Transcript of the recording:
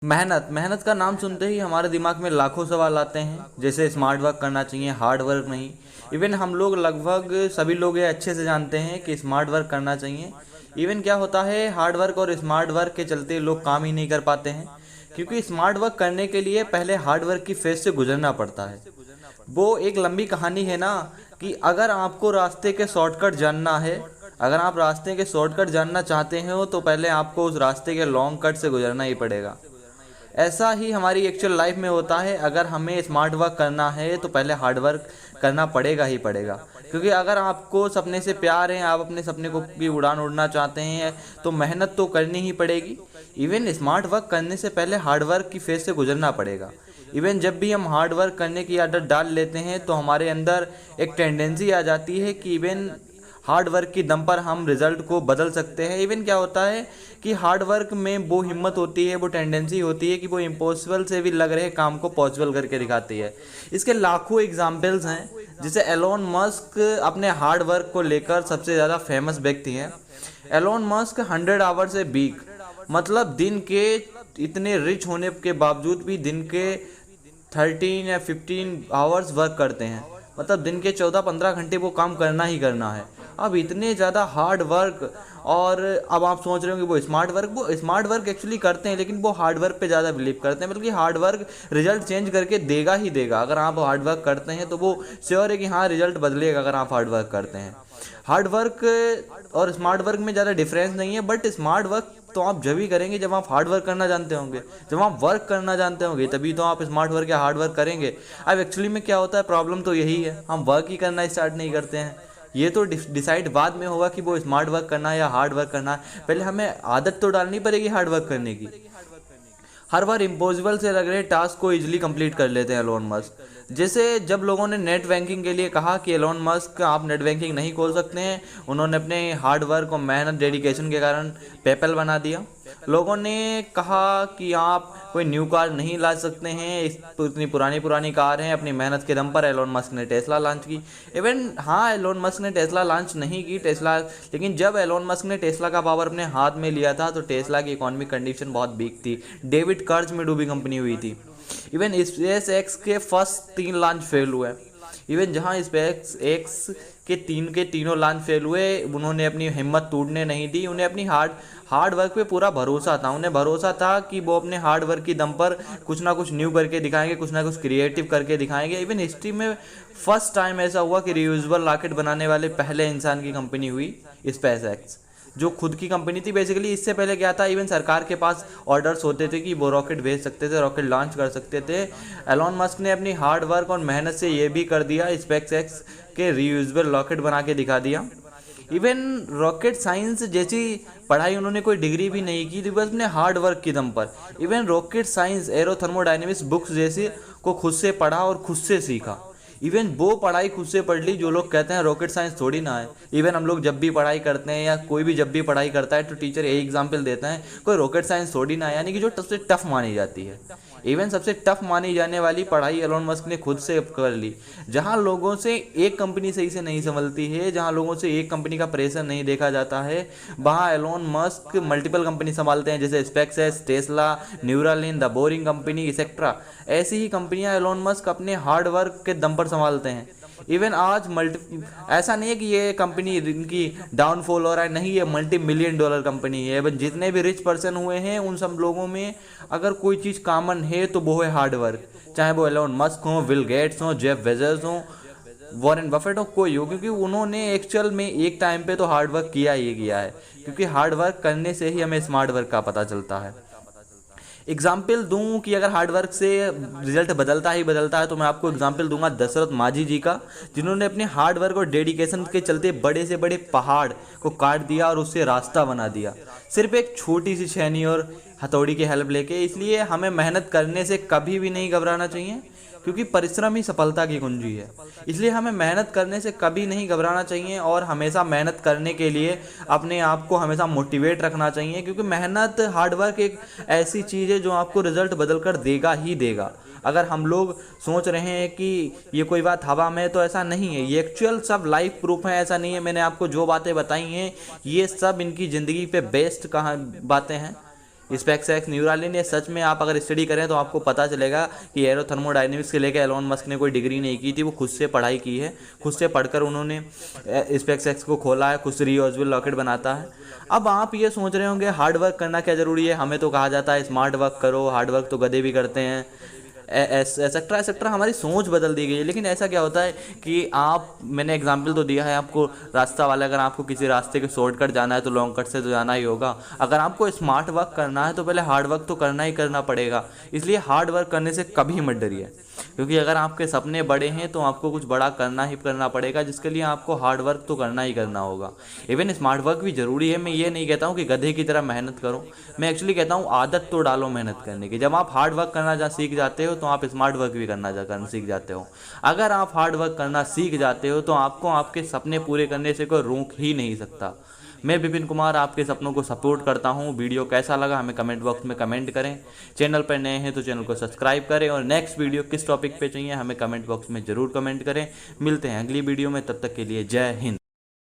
मेहनत मेहनत का नाम सुनते ही हमारे दिमाग में लाखों सवाल आते हैं, जैसे स्मार्ट वर्क करना चाहिए, हार्ड वर्क नहीं। इवन हम लोग लगभग सभी लोग ये अच्छे से जानते हैं कि स्मार्ट वर्क करना चाहिए। इवन क्या होता है, हार्ड वर्क और स्मार्ट वर्क के चलते लोग काम ही नहीं कर पाते हैं, क्योंकि स्मार्ट वर्क करने के लिए पहले हार्ड वर्क की फेज से गुजरना पड़ता है। वो एक लंबी कहानी है ना, कि अगर आपको रास्ते के शॉर्टकट जानना है, अगर आप रास्ते के शॉर्टकट जानना चाहते हो तो पहले आपको उस रास्ते के लॉन्ग कट से गुजरना ही पड़ेगा। ऐसा ही हमारी एक्चुअल लाइफ में होता है। अगर हमें स्मार्ट वर्क करना है तो पहले हार्ड वर्क करना पड़ेगा ही पड़ेगा, क्योंकि अगर आपको सपने से प्यार है, आप अपने सपने को की उड़ान उड़ना चाहते हैं, तो मेहनत तो करनी ही पड़ेगी। इवन स्मार्ट वर्क करने से पहले हार्ड वर्क की फेज से गुजरना पड़ेगा। इवन जब भी हम हार्ड वर्क करने की आदत डाल लेते हैं तो हमारे अंदर एक टेंडेंसी आ जाती है कि इवन हार्ड वर्क की दम पर हम रिजल्ट को बदल सकते हैं। इवन क्या होता है कि हार्ड वर्क में वो हिम्मत होती है, वो टेंडेंसी होती है कि वो इम्पॉसिबल से भी लग रहे काम को पॉसिबल करके दिखाती है। इसके लाखों एग्जाम्पल्स हैं, जैसे एलोन मस्क अपने हार्ड वर्क को लेकर सबसे ज़्यादा फेमस व्यक्ति हैं। Elon Musk 100 hours a week, मतलब दिन के इतने रिच होने के बावजूद भी दिन के 13 या 15 आवर्स वर्क करते हैं, मतलब दिन के 14-15 घंटे वो काम करना ही करना है। अब इतने ज़्यादा हार्ड वर्क, और अब आप सोच रहे हो कि वो स्मार्ट वर्क एक्चुअली करते हैं, लेकिन वो हार्ड वर्क पे ज़्यादा बिलीव करते हैं, बल्कि हार्ड वर्क रिजल्ट चेंज करके देगा ही देगा। अगर आप हार्ड वर्क करते हैं तो वो श्योर है कि हाँ, रिजल्ट बदलेगा अगर आप हार्ड वर्क करते हैं। हार्ड वर्क और स्मार्ट वर्क में ज़्यादा डिफरेंस नहीं है, बट स्मार्ट वर्क तो आप जब ही करेंगे जब आप हार्ड वर्क करना जानते होंगे। जब आप वर्क करना जानते होंगे तभी तो आप स्मार्ट वर्क या हार्ड वर्क करेंगे। अब एक्चुअली में क्या होता है, प्रॉब्लम तो यही है, हम वर्क ही करना स्टार्ट नहीं करते हैं। ये तो डिसाइड बाद में होगा कि वो स्मार्ट वर्क करना है या हार्ड वर्क करना है। पहले हमें आदत तो डालनी पड़ेगी हार्ड वर्क करने की। हर बार इम्पॉसिबल से लग रहे टास्क को इजीली कंप्लीट कर लेते हैं एलोन मस्क। जैसे जब लोगों ने नेट बैंकिंग के लिए कहा कि एलोन मस्क आप नेट बैंकिंग नहीं खोल सकते हैं, उन्होंने अपने हार्ड वर्क और मेहनत डेडिकेशन के कारण पेपैल बना दिया। लोगों ने कहा कि आप कोई न्यू कार नहीं ला सकते हैं, इतनी पुरानी पुरानी कार हैं। अपनी मेहनत के दम पर एलोन मस्क ने टेस्ला लॉन्च की। इवन हाँ, एलोन मस्क ने टेस्ला लॉन्च नहीं की टेस्ला, लेकिन जब एलोन मस्क ने टेस्ला का पावर अपने हाथ में लिया था तो टेस्ला की इकोनॉमिक कंडीशन बहुत वीक थी, डेबिट कर्ज में डूबी कंपनी हुई थी। इवन स्पेस एक्स के फर्स्ट 3 लॉन्च फेल हुए। इवन जहां स्पेस एक्स के तीनों लॉन्च फेल हुए, उन्होंने अपनी हिम्मत टूटने नहीं दी। उन्हें अपनी हार्ड वर्क पे पूरा भरोसा था। उन्हें भरोसा था कि वो अपने हार्ड वर्क की दम पर कुछ ना कुछ न्यू करके दिखाएंगे, कुछ ना कुछ क्रिएटिव करके दिखाएंगे। इवन हिस्ट्री में फर्स्ट टाइम ऐसा हुआ कि रियूजेबल रॉकेट बनाने वाले पहले इंसान की कंपनी हुई स्पेस एक्स, जो खुद की कंपनी थी। बेसिकली इससे पहले क्या था, इवन सरकार के पास ऑर्डर्स होते थे कि वो रॉकेट भेज सकते थे, रॉकेट लॉन्च कर सकते थे। एलोन मस्क ने अपनी हार्ड वर्क और मेहनत से ये भी कर दिया, स्पेस एक्स के रीयूजेबल रॉकेट बना के दिखा दिया। इवन रॉकेट साइंस जैसी पढ़ाई उन्होंने कोई डिग्री भी नहीं की थी, बस अपने हार्ड वर्क की दम पर। Even rocket science, arrow thermodynamics books जैसी को खुद से पढ़ा और खुद से सीखा। इवन वो पढ़ाई खुद से पढ़ ली जो लोग कहते हैं रॉकेट साइंस थोड़ी ना है। इवन हम लोग जब भी पढ़ाई करते हैं या कोई भी जब भी पढ़ाई करता है तो टीचर यही एग्जाम्पल देता है, कोई रॉकेट साइंस थोड़ी ना है, यानी कि जो सबसे टफ मानी जाती है। इवन सबसे टफ मानी जाने वाली पढ़ाई एलोन मस्क ने खुद से कर ली। जहां लोगों से एक कंपनी सही से नहीं संभलती है, जहां लोगों से एक कंपनी का प्रेशर नहीं देखा जाता है, वहां एलोन मस्क मल्टीपल कंपनी संभालते हैं, जैसे SpaceX, Tesla, Neuralink, the Boring Company, etcetera. ऐसी ही कंपनियां एलोन मस्क अपने हार्ड वर्क के दम पर संभालते हैं। इवन आज ऐसा नहीं है कि ये कंपनी इनकी डाउनफॉल हो रहा है, नहीं, ये $multi-million कंपनी है। इवन जितने भी रिच पर्सन हुए हैं उन सब लोगों में अगर कोई चीज़ कॉमन है तो वो है हार्ड वर्क। चाहे वो एलोन मस्क हो, बिल गेट्स हो, जेफ बेजोस हो, वॉरेन बफेट हो, कोई हो, क्योंकि उन्होंने एक्चुअल में एक टाइम पे तो हार्ड वर्क किया ही किया है। क्योंकि हार्ड वर्क करने से ही हमें स्मार्ट वर्क का पता चलता है। एग्जाम्पल दूं कि अगर हार्ड वर्क से रिजल्ट बदलता ही बदलता है तो मैं आपको एग्जाम्पल दूंगा दशरथ माझी जी का, जिन्होंने अपने हार्ड वर्क और डेडिकेशन के चलते बड़े से बड़े पहाड़ को काट दिया और उससे रास्ता बना दिया, सिर्फ एक छोटी सी छेनी और हथौड़ी की हेल्प लेके। इसलिए हमें मेहनत करने से कभी भी नहीं घबराना चाहिए, क्योंकि परिश्रम ही सफलता की कुंजी है। इसलिए हमें मेहनत करने से कभी नहीं घबराना चाहिए और हमेशा मेहनत करने के लिए अपने आप को हमेशा मोटिवेट रखना चाहिए, क्योंकि मेहनत, हार्ड वर्क एक ऐसी चीज़ है जो आपको रिजल्ट बदल कर देगा ही देगा। अगर हम लोग सोच रहे हैं कि ये कोई बात हवा में, तो ऐसा नहीं है, ये एक्चुअल सब लाइफ प्रूफ है। ऐसा नहीं है मैंने आपको जो बातें बताई हैं ये सब इनकी ज़िंदगी पे बेस्ड कहाँ बातें हैं। स्पेसएक्स न्यूरालिन, ये सच में आप अगर स्टडी करें तो आपको पता चलेगा कि एरोथर्मोडायनेमिक्स के लेकर एलोन मस्क ने कोई डिग्री नहीं की थी, वो खुद से पढ़ाई की है, खुद से पढ़कर उन्होंने स्पेसएक्स को खोला है, खुद से रीयूजेबल रॉकेट बनाता है। अब आप ये सोच रहे होंगे हार्ड वर्क करना क्या ज़रूरी है, हमें तो कहा जाता है स्मार्ट वर्क करो, हार्ड वर्क तो गधे भी करते हैं, एक्सेट्रा एक्सेट्रा, हमारी सोच बदल दी गई है। लेकिन ऐसा क्या होता है कि आप, मैंने एग्जांपल तो दिया है आपको रास्ता वाला, अगर आपको किसी रास्ते के शॉर्टकट जाना है तो लॉन्ग कट से तो जाना ही होगा। अगर आपको स्मार्ट वर्क करना है तो पहले हार्ड वर्क तो करना ही करना पड़ेगा। इसलिए हार्ड वर्क करने से कभी मत डरिए, क्योंकि अगर आपके सपने बड़े हैं तो आपको कुछ बड़ा करना ही करना पड़ेगा, जिसके लिए आपको हार्ड वर्क तो करना ही करना होगा। इवन स्मार्ट वर्क भी ज़रूरी है। मैं ये नहीं कहता हूँ कि गधे की तरह मेहनत करो, मैं एक्चुअली कहता हूँ आदत तो डालो मेहनत करने की। जब आप हार्ड वर्क करना सीख जाते हो तो आप स्मार्ट वर्क भी करना सीख जाते हो। अगर आप हार्ड वर्क करना सीख जाते हो तो आपको आपके सपने पूरे करने से कोई रोक ही नहीं सकता। मैं विपिन कुमार आपके सपनों को सपोर्ट करता हूं। वीडियो कैसा लगा हमें कमेंट बॉक्स में कमेंट करें। चैनल पर नए हैं तो चैनल को सब्सक्राइब करें, और नेक्स्ट वीडियो किस टॉपिक पे चाहिए हमें कमेंट बॉक्स में ज़रूर कमेंट करें। मिलते हैं अगली वीडियो में, तब तक के लिए जय हिंद।